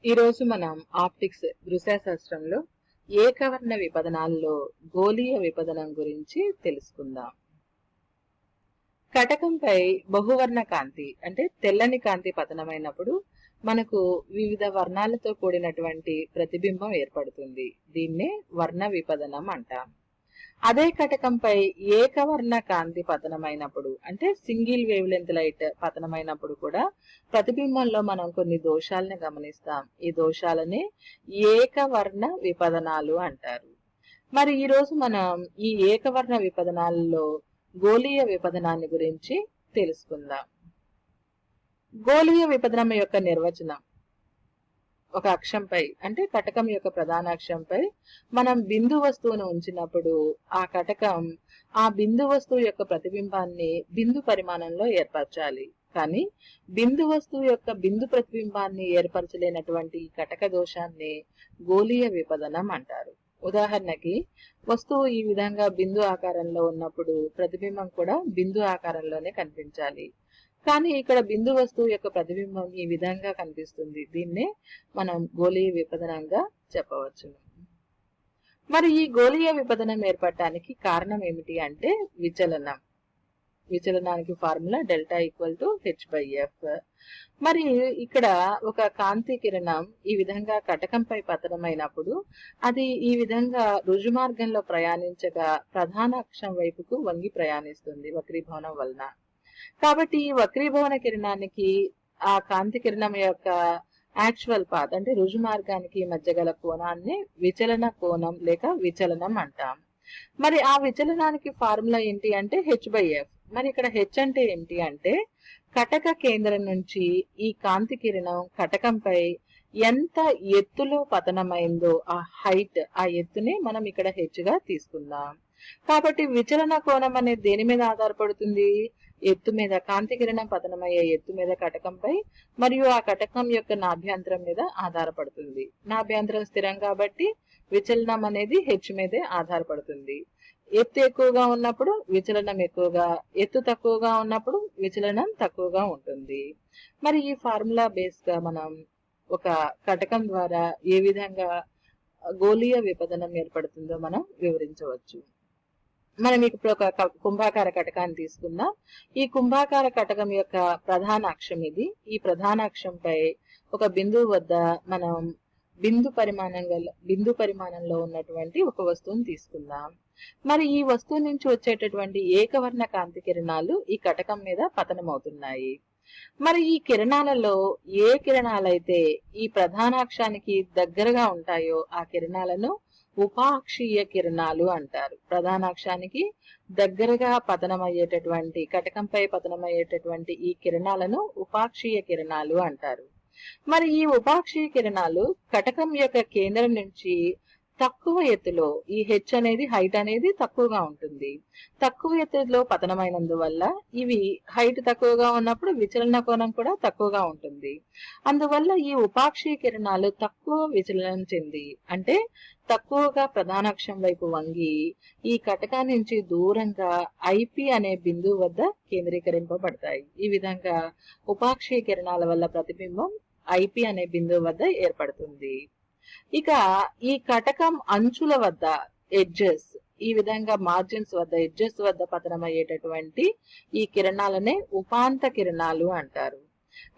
ఈరోజు మనం ఆప్టిక్స్ దృశ్యశాస్త్రంలో ఏకవర్ణ విపదనాల్లో గోళీయ విపదనం గురించి తెలుసుకుందాం. కటకంపై బహువర్ణ కాంతి అంటే తెల్లని కాంతి పతనమైనప్పుడు మనకు వివిధ వర్ణాలతో కూడినటువంటి ప్రతిబింబం ఏర్పడుతుంది. దీన్నే వర్ణ విపదనం అంటాం. అదే కటకంపై ఏకవర్ణ కాంతి పతనమైనప్పుడు అంటే సింగిల్ వేవ్ లెంత్ లైట్ పతనమైనప్పుడు కూడా ప్రతిబింబంలో మనం కొన్ని దోషాలను గమనిస్తాం. ఈ దోషాలనే ఏకవర్ణ విపదనాలు అంటారు. మరి ఈ రోజు మనం ఈ ఏకవర్ణ విపదనాలలో గోళీయ విపదనాన్ని గురించి తెలుసుకుందాం. గోళీయ విపదనం యొక్క నిర్వచనం: ఒక అక్షంపై అంటే కటకం యొక్క ప్రధాన అక్షంపై మనం బిందు వస్తువును ఉంచినప్పుడు ఆ కటకం ఆ బిందు వస్తువు యొక్క ప్రతిబింబాన్ని బిందు పరిమాణంలో ఏర్పరచాలి. కానీ బిందు వస్తువు యొక్క బిందు ప్రతిబింబాన్ని ఏర్పరచలేనటువంటి కటక దోషాన్ని గోళీయ విపదనం అంటారు. ఉదాహరణకి వస్తువు ఈ విధంగా బిందు ఆకారంలో ఉన్నప్పుడు ప్రతిబింబం కూడా బిందు ఆకారంలోనే కనిపించాలి. కానీ ఇక్కడ బిందు వస్తువు యొక్క ప్రతిబింబం ఈ విధంగా కనిపిస్తుంది. దీన్నే మనం గోళీయ విపదనంగా చెప్పవచ్చును. మరి ఈ గోళీయ విపదనం ఏర్పడటానికి కారణం ఏమిటి అంటే విచలనం. విచలనానికి formula delta equal to h/f. మరి ఇక్కడ ఒక కాంతి కిరణం ఈ విధంగా కటకంపై పతనమైనప్పుడు అది ఈ విధంగా రుజుమార్గంలో ప్రయాణించగా ప్రధాన అక్షం వైపుకు వంగి ప్రయాణిస్తుంది వక్రీభవనం వలన. కాబట్టి ఈ వక్రీభవన కిరణానికి ఆ కాంతి కిరణం యొక్క యాక్చువల్ పాత్ అంటే రుజు మార్గానికి మధ్య గల కోణాన్ని విచలన కోణం లేక విచలనం అంటాం. మరి ఆ విచలనానికి ఫార్ములా ఏంటి అంటే h/f. మరి ఇక్కడ h అంటే ఏంటి అంటే కటక కేంద్రం నుంచి ఈ కాంతి కిరణం కటకంపై ఎంత ఎత్తులో పతనమైందో ఆ హైట్, ఆ ఎత్తుని మనం ఇక్కడ h గా తీసుకుందాం. కాబట్టి విచలన కోణం అనేది దేని మీద ఆధారపడుతుంది? ఎత్తు మీద, కాంతి కిరణం పతనమయ్యే ఎత్తు మీద కటకంపై మరియు ఆ కటకం యొక్క నాభ్యంతరం మీద ఆధారపడుతుంది. నాభ్యంతరం స్థిరం కాబట్టి విచలనం అనేది h మీదే ఆధారపడుతుంది. ఎత్తు ఎక్కువగా ఉన్నప్పుడు విచలనం ఎక్కువగా, ఎత్తు తక్కువగా ఉన్నప్పుడు విచలనం తక్కువగా ఉంటుంది. మరి ఈ ఫార్ములా బేస్ గా మనం ఒక కటకం ద్వారా ఏ విధంగా గోళీయ విపదనం ఏర్పడుతుందో మనం వివరించవచ్చు. మనం ఇప్పుడు ఒక కుంభాకార కటకాన్ని తీసుకుందాం. ఈ కుంభాకార కటకం యొక్క ప్రధాన అక్షం ఇది. ఈ ప్రధాన అక్షంపై ఒక బిందువు వద్ద మనం బిందు పరిమాణంలో ఉన్నటువంటి ఒక వస్తువుని తీసుకుందాం. మరి ఈ వస్తువు నుంచి వచ్చేటటువంటి ఏకవర్ణ కాంతి కిరణాలు ఈ కటకం మీద పతనమవుతున్నాయి. మరి ఈ కిరణాలలో ఏ కిరణాలైతే ఈ ప్రధానాక్షానికి దగ్గరగా ఉంటాయో ఆ కిరణాలను ఉపాక్షీయ కిరణాలు అంటారు. ప్రధానాక్షానికి దగ్గరగా పతనమయ్యేటటువంటి కటకంపై పతనమయ్యేటటువంటి ఈ కిరణాలను ఉపాక్షీయ కిరణాలు అంటారు. మరి ఈ ఉపాక్షీయ కిరణాలు కటకం యొక్క కేంద్రం నుంచి తక్కువ ఎత్తులో, ఈ h అనేది హైట్ అనేది తక్కువగా ఉంటుంది. తక్కువ ఎత్తులో పతనమైనందువల్ల ఇవి హైట్ తక్కువగా ఉన్నప్పుడు విచలన కోణం కూడా తక్కువగా ఉంటుంది. అందువల్ల ఈ ఉపాక్షీయ కిరణాలు తక్కువ విచలనం చెంది అంటే తక్కువగా ప్రధానాక్షం వైపు వంగి ఈ కటకా నుంచి దూరంగా IP అనే బిందువు వద్ద కేంద్రీకరింపబడతాయి. ఈ విధంగా ఉపాక్షీయ కిరణాల వల్ల ప్రతిబింబం IP అనే బిందువు వద్ద ఏర్పడుతుంది. ఇక ఈ కటకం అంచుల వద్ద ఎడ్జెస్, ఈ విధంగా మార్జిన్స్ వద్ద ఎడ్జెస్ వద్ద పతనమయ్యేటటువంటి ఈ కిరణాలనే ఉపాంత కిరణాలు అంటారు.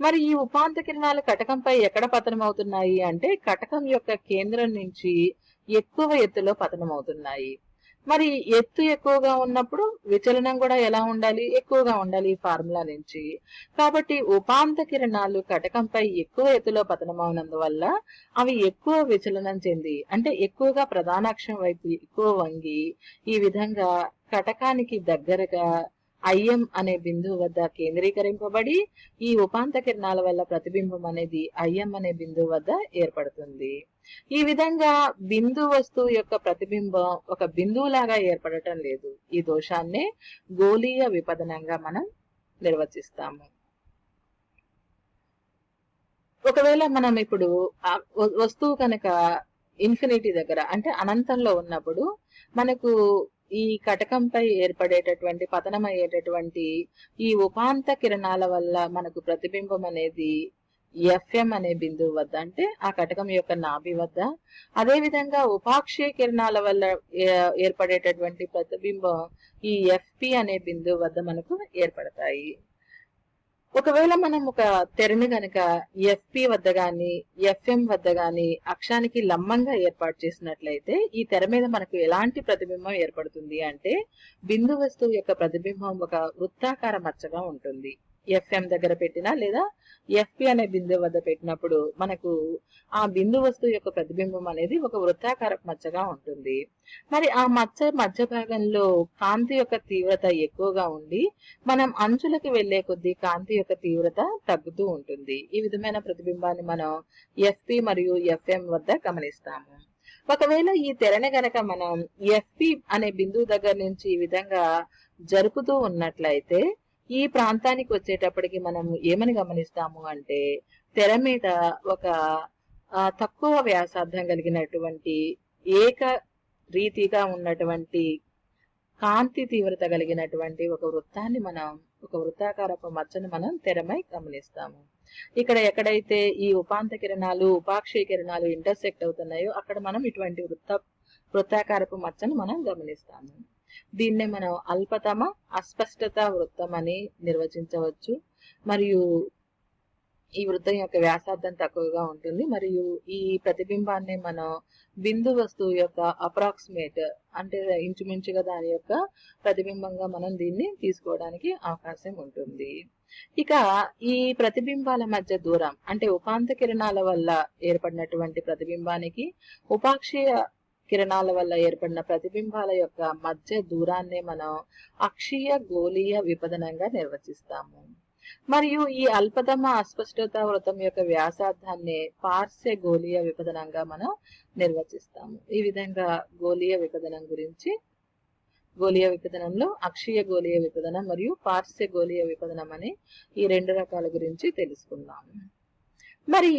మరి ఈ ఉపాంత కిరణాలు కటకంపై ఎక్కడ పతనమవుతున్నాయి అంటే కటకం యొక్క కేంద్రం నుంచి ఎక్కువ ఎత్తులో పతనమవుతున్నాయి. మరి ఎత్తు ఎక్కువగా ఉన్నప్పుడు విచలనం కూడా ఎలా ఉండాలి? ఎక్కువగా ఉండాలి ఈ ఫార్ములా నుంచి. కాబట్టి ఉపాంత కిరణాలు కటకంపై ఎక్కువ ఎత్తులో పతనమవునందువల్ల అవి ఎక్కువ విచలనం చెంది అంటే ఎక్కువగా ప్రధానాక్షం వైపు ఎక్కువ వంగి ఈ విధంగా కటకానికి దగ్గరగా IM అనే బిందువు వద్ద కేంద్రీకరింపబడి ఈ ఉపాంత కిరణాల వల్ల ప్రతిబింబం అనేది IM అనే బిందువు వద్ద ఏర్పడుతుంది. ఈ విధంగా బిందు వస్తువు యొక్క ప్రతిబింబం ఒక బిందువులాగా ఏర్పడటం లేదు. ఈ దోషాన్నే గోళీయ విపదనంగా మనం నిర్వచిస్తాము. ఒకవేళ మనం ఇప్పుడు వస్తువు కనుక ఇన్ఫినిటీ దగ్గర అంటే అనంతంలో ఉన్నప్పుడు మనకు ఈ కటకంపై ఏర్పడేటటువంటి పతనమయ్యేటటువంటి ఈ ఉపాంత కిరణాల వల్ల మనకు ప్రతిబింబం అనేది ఎఫ్ఎం అనే బిందువు వద్ద, అంటే ఆ కటకం యొక్క నాభి వద్ద, అదే విధంగా ఉపాక్షీయ కిరణాల వల్ల ఏర్పడేటటువంటి ప్రతిబింబం ఈ ఎఫ్పి అనే బిందువు వద్ద మనకు ఏర్పడతాయి. ఒకవేళ మనం ఒక తెరని గనక ఎఫ్పి వద్ద గాని ఎఫ్ఎం వద్ద గాని అక్షానికి లంబంగా ఏర్పాటు చేసినట్లయితే ఈ తెర మీద మనకు ఎలాంటి ప్రతిబింబం ఏర్పడుతుంది అంటే బిందు వస్తువు యొక్క ప్రతిబింబం ఒక వృత్తాకార మచ్చగా ఉంటుంది. ఎఫ్ఎం దగ్గర పెట్టినా లేదా ఎఫ్పి అనే బిందువు వద్ద పెట్టినప్పుడు మనకు ఆ బిందు వస్తువు యొక్క ప్రతిబింబం అనేది ఒక వృత్తాకార మచ్చగా ఉంటుంది. మరి ఆ మచ్చ మధ్య భాగంలో కాంతి యొక్క తీవ్రత ఎక్కువగా ఉండి మనం అంచులకు వెళ్లే కొద్దీ కాంతి యొక్క తీవ్రత తగ్గుతూ ఉంటుంది. ఈ విధమైన ప్రతిబింబాన్ని మనం ఎఫ్పి మరియు ఎఫ్ఎం వద్ద గమనిస్తాము. ఒకవేళ ఈ తెరని గనక మనం ఎఫ్పి అనే బిందువు దగ్గర నుంచి ఈ విధంగా జరుపుతూ ఉన్నట్లయితే ఈ ప్రాంతానికి వచ్చేటప్పటికి మనం ఏమని గమనిస్తాము అంటే తెర మీద ఒక తక్కువ వ్యాసార్థం కలిగినటువంటి ఏక రీతిగా ఉన్నటువంటి కాంతి తీవ్రత కలిగినటువంటి ఒక వృత్తాన్ని ఒక వృత్తాకారపు మచ్చను మనం తెరమై గమనిస్తాము. ఇక్కడ ఎక్కడైతే ఈ ఉపాంత కిరణాలు ఉపాక్షీయ కిరణాలు ఇంటర్సెక్ట్ అవుతున్నాయో అక్కడ మనం ఇటువంటి వృత్తాకారపు మచ్చను మనం గమనిస్తాము. దీన్నే మనం అల్పతమ అస్పష్టత వృత్తం అని నిర్వచించవచ్చు. మరియు ఈ వృత్తం యొక్క వ్యాసార్థం తక్కువగా ఉంటుంది. మరియు ఈ ప్రతిబింబాన్ని మనం బిందు వస్తువు యొక్క అప్రాక్సిమేట్, అంటే ఇంచుమించుగా దాని యొక్క ప్రతిబింబంగా మనం దీన్ని తీసుకోవడానికి అవకాశం ఉంటుంది. ఇక ఈ ప్రతిబింబాల మధ్య దూరం, అంటే ఉపాంత కిరణాల వల్ల ఏర్పడినటువంటి ప్రతిబింబానికి ఉపాక్షీయ కిరణాల వల్ల ఏర్పడిన ప్రతిబింబాల యొక్క మధ్య దూరాన్ని మనం అక్షీయ గోళీయ విపదనంగా నిర్వచిస్తాము. మరియు ఈ అల్పతమ అస్పష్టత వృత్తం యొక్క వ్యాసార్థాన్ని పార్శ్వ గోళీయ విపదనంగా మనం నిర్వచిస్తాము. ఈ విధంగా గోళీయ విపదనంలో అక్షీయ గోళీయ విపదనం మరియు పార్శ్వ గోళీయ విపదనం అనే ఈ రెండు రకాల గురించి తెలుసుకుందాము. మరి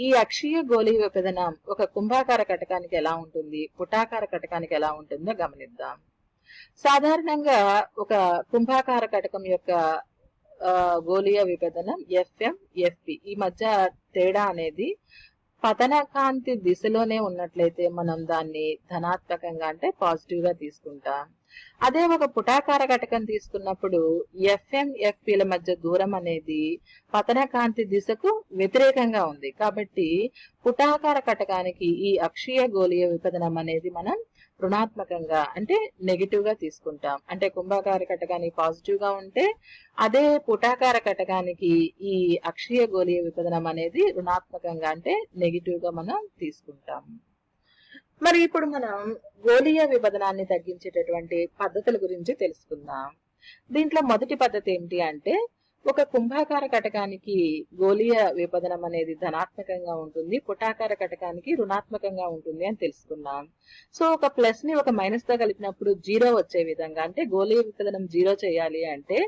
ఈ అక్షీయ గోళీయ విపదనం ఒక కుంభాకార కటకానికి ఎలా ఉంటుంది, పుటాకార కటకానికి ఎలా ఉంటుందో గమనిద్దాం. సాధారణంగా ఒక కుంభాకార కటకం యొక్క గోళీయ విభజనం ఎఫ్ఎం ఎఫ్పి ఈ మధ్య తేడా అనేది పతన కాంతి దిశలోనే ఉన్నట్లయితే మనం దాన్ని ధనాత్మకంగా అంటే పాజిటివ్ గా తీసుకుంటాం. అదే ఒక పుటాకార కటకం తీసుకున్నప్పుడు ఎఫ్ఎం ఎఫ్పిల మధ్య దూరం అనేది పతన కాంతి దిశకు వ్యతిరేకంగా ఉంది. కాబట్టి పుటాకార కటకానికి ఈ అక్షీయ గోళీయ విభజనం అనేది మనం రుణాత్మకంగా అంటే నెగిటివ్ గా తీసుకుంటాం. అంటే కుంభాకార కటకానికి పాజిటివ్ గా ఉంటే అదే పుటాకార కటకానికి ఈ అక్షీయ గోళీయ విభజనం అనేది రుణాత్మకంగా అంటే నెగిటివ్ గా మనం తీసుకుంటాం. మరి ఇప్పుడు మనం గోళీయ విభజనాన్ని తగ్గించేటటువంటి పద్ధతుల గురించి తెలుసుకుందాం. దీంట్లో మొదటి పద్ధతి ఏంటి అంటే ఒక కుంభాకార కటకానికి గోళీయ విభజనం అనేది ధనాత్మకంగా ఉంటుంది, పుటాకార కటకానికి రుణాత్మకంగా ఉంటుంది అని తెలుసుకున్నాం. సో ఒక ప్లస్ ని ఒక మైనస్ తో కలిపినప్పుడు 0 వచ్చే విధంగా, అంటే గోళీయ విభజనం 0 చేయాలి అంటే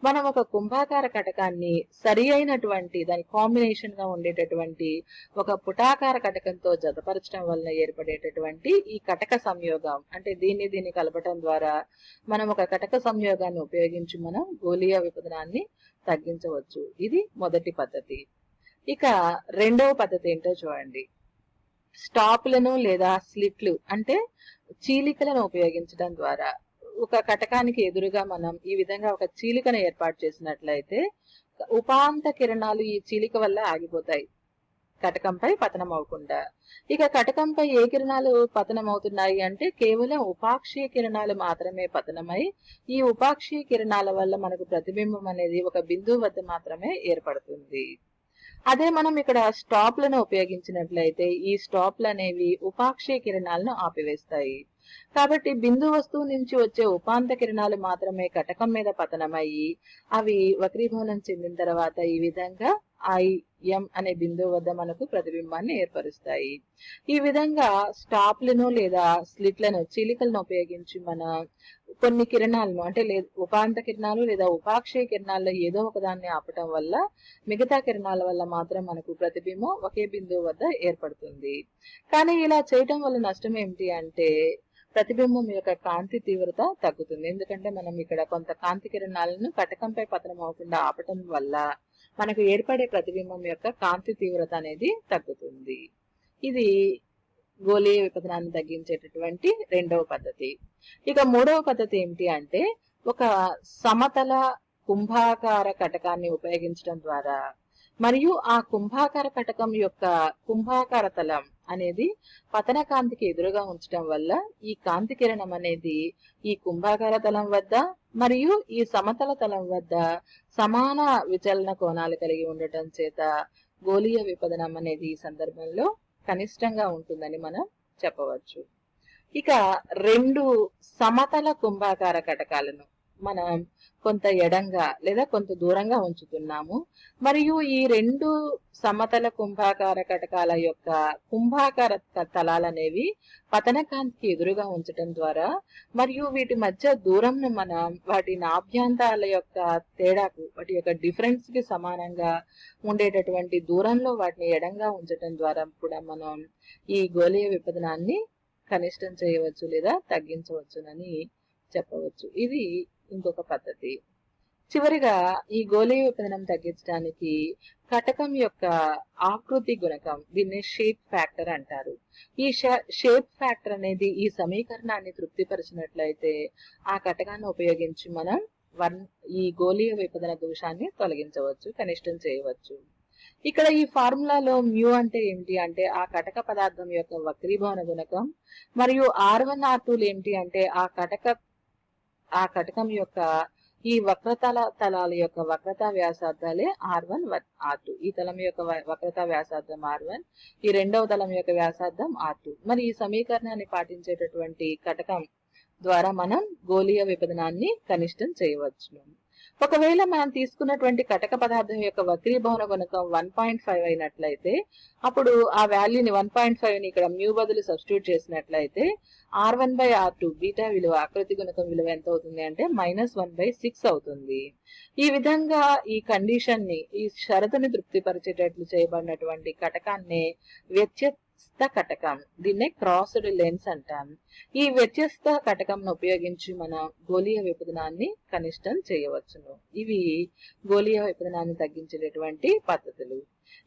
మనం ఒక కుంభాకార కటకాన్ని సరి అయినటువంటి దాని కాంబినేషన్ గా ఉండేటటువంటి ఒక పుటాకార కటకంతో జతపరచడం వలన ఏర్పడేటటువంటి ఈ కటక సంయోగం, అంటే దీన్ని కలపటం ద్వారా మనం ఒక కటక సంయోగాన్ని ఉపయోగించి మనం గోళీయ విభజనాన్ని తగ్గించవచ్చు. ఇది మొదటి పద్ధతి. ఇక రెండవ పద్ధతి ఏంటో చూడండి. స్టాప్లను లేదా స్లిట్లు అంటే చీలికలను ఉపయోగించడం ద్వారా ఒక కటకానికి ఎదురుగా మనం ఈ విధంగా ఒక చీలికను ఏర్పాటు చేసినట్లయితే ఉపాంత కిరణాలు ఈ చీలిక వల్ల ఆగిపోతాయి, కటకంపై పతనం అవ్వకుండా. ఇక కటకంపై ఏ కిరణాలు పతనం అవుతున్నాయి అంటే కేవలం ఉపాక్షీయ కిరణాలు మాత్రమే పతనమై ఈ ఉపాక్షీయ కిరణాల వల్ల మనకు ప్రతిబింబం అనేది ఒక బిందువు వద్ద మాత్రమే ఏర్పడుతుంది. అదే మనం ఇక్కడ స్టాప్లను ఉపయోగించినట్లయితే ఈ స్టాప్లు అనేవి ఉపాక్షీయ కిరణాలను ఆపివేస్తాయి. కాబట్టి బిందు వస్తువు నుంచి వచ్చే ఉపాంత కిరణాలు మాత్రమే కటకం మీద పతనమయ్యి అవి వక్రీభవనం చెందిన తర్వాత ఈ విధంగా ఐఎం అనే బిందువు వద్ద మనకు ప్రతిబింబాన్ని ఏర్పరుస్తాయి. ఈ విధంగా స్టాప్లను లేదా స్లిట్లను చీలికలను ఉపయోగించి మన కొన్ని కిరణాలను అంటే ఉపాంత కిరణాలు లేదా ఉపాక్షయ కిరణాల్లో ఏదో ఒకదాన్ని ఆపటం వల్ల మిగతా కిరణాల వల్ల మాత్రం మనకు ప్రతిబింబం ఒకే బిందువు వద్ద ఏర్పడుతుంది. కానీ ఇలా చేయటం వల్ల నష్టం ఏమిటి అంటే ప్రతిబింబం యొక్క కాంతి తీవ్రత తగ్గుతుంది. ఎందుకంటే మనం ఇక్కడ కొంత కాంతి కిరణాలను కటకంపై పతనం అవ్వకుండా ఆపటం వల్ల మనకు ఏర్పడే ప్రతిబింబం యొక్క కాంతి తీవ్రత అనేది తగ్గుతుంది. ఇది గోళీయ విపదనాన్ని తగ్గించేటటువంటి రెండవ పద్ధతి. ఇక మూడవ పద్ధతి ఏమిటి అంటే ఒక సమతల కుంభాకార కటకాన్ని ఉపయోగించడం ద్వారా మరియు ఆ కుంభాకార కటకం యొక్క కుంభాకార తలం అనేది పతన కాంతికి ఎదురుగా ఉంచడం వల్ల ఈ కాంతి కిరణం అనేది ఈ కుంభాకార తలం వద్ద మరియు ఈ సమతల తలం వద్ద సమాన విచలన కోణాలు కలిగి ఉండటం చేత గోళీయ విపదనం అనేది ఈ సందర్భంలో కనిష్టంగా ఉంటుందని మనం చెప్పవచ్చు. ఇక రెండు సమతల కుంభాకార కటకాలను మనం కొంత ఎడంగా లేదా కొంత దూరంగా ఉంచుతున్నాము మరియు ఈ రెండు సమతల కుంభాకార కటకాల యొక్క కుంభాకార తలాలనేవి పతన కాంతికి ఎదురుగా ఉంచడం ద్వారా మరియు వీటి మధ్య దూరంను మనం వాటి నాభ్యాంతాల యొక్క తేడాకు వాటి యొక్క డిఫరెన్స్ కి సమానంగా ఉండేటటువంటి దూరంలో వాటిని ఎడంగా ఉంచడం ద్వారా కూడా మనం ఈ గోళీయ విపదనాన్ని కనిష్టం చేయవచ్చు లేదా తగ్గించవచ్చునని చెప్పవచ్చు. ఇది ఇంకొక పద్ధతి. చివరిగా ఈ గోళీయ విపదనం తగ్గించడానికి కటకం యొక్క ఆకృతి గుణకం, దీన్ని షేప్ ఫ్యాక్టర్ అంటారు. ఈ షేప్ ఫ్యాక్టర్ అనేది ఈ సమీకరణాన్ని తృప్తిపరిచినట్లయితే ఆ కటకాన్ని ఉపయోగించి మనం ఈ గోళీయ విపదన దోషాన్ని తొలగించవచ్చు, కనిష్టం చేయవచ్చు. ఇక్కడ ఈ ఫార్ములాలో మ్యూ అంటే ఏమిటి అంటే ఆ కటక పదార్థం యొక్క వక్రీభవన గుణకం మరియు R1 R2 ఏమిటి అంటే ఆ కటకం యొక్క ఈ తలాల యొక్క వక్రతా వ్యాసార్థాలే R1 R2. ఈ తలం యొక్క వక్రతా వ్యాసార్థం R1, ఈ రెండవ తలం యొక్క వ్యాసార్థం R2. మరి ఈ సమీకరణాన్ని పాటించేటటువంటి కటకం ద్వారా మనం గోళీయ విపదనాన్ని కనిష్టం చేయవచ్చు. ఒకవేళ మనం తీసుకున్నటువంటి కటక పదార్థం యొక్క వక్రీభవన గుణకం 1.5 అయినట్లయితే అప్పుడు ఆ వాల్యూని 1.5ని ఇక్కడ మ్యూ బదులు సబ్స్టిట్యూట్ చేసినట్లయితే R1/R2 బీటా విలువ ఆకృతి గుణకం విలువ ఎంత అవుతుంది అంటే -1/6 అవుతుంది. ఈ విధంగా ఈ కండిషన్ ని ఈ షరతుని తృప్తిపరిచేటట్లు చేయబడినటువంటి కటకాన్ని వ్యత్యస్త కటకం, దీన్నే క్రాస్డ్ లెన్స్ అంటాం. ఈ వ్యత్యస్త కటకంను ఉపయోగించి మనం గోళీయ విపదనాన్ని కనిష్టం చేయవచ్చును. ఇవి గోళీయ విపదనాన్ని తగ్గించేటటువంటి పద్ధతులు.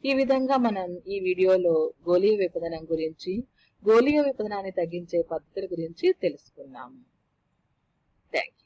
ఈ విధంగా మనం ఈ వీడియోలో గోళీయ విపదనం గురించి, గోళీయ విపదనాన్ని తగ్గించే పద్ధతుల గురించి తెలుసుకున్నాము. Thank you.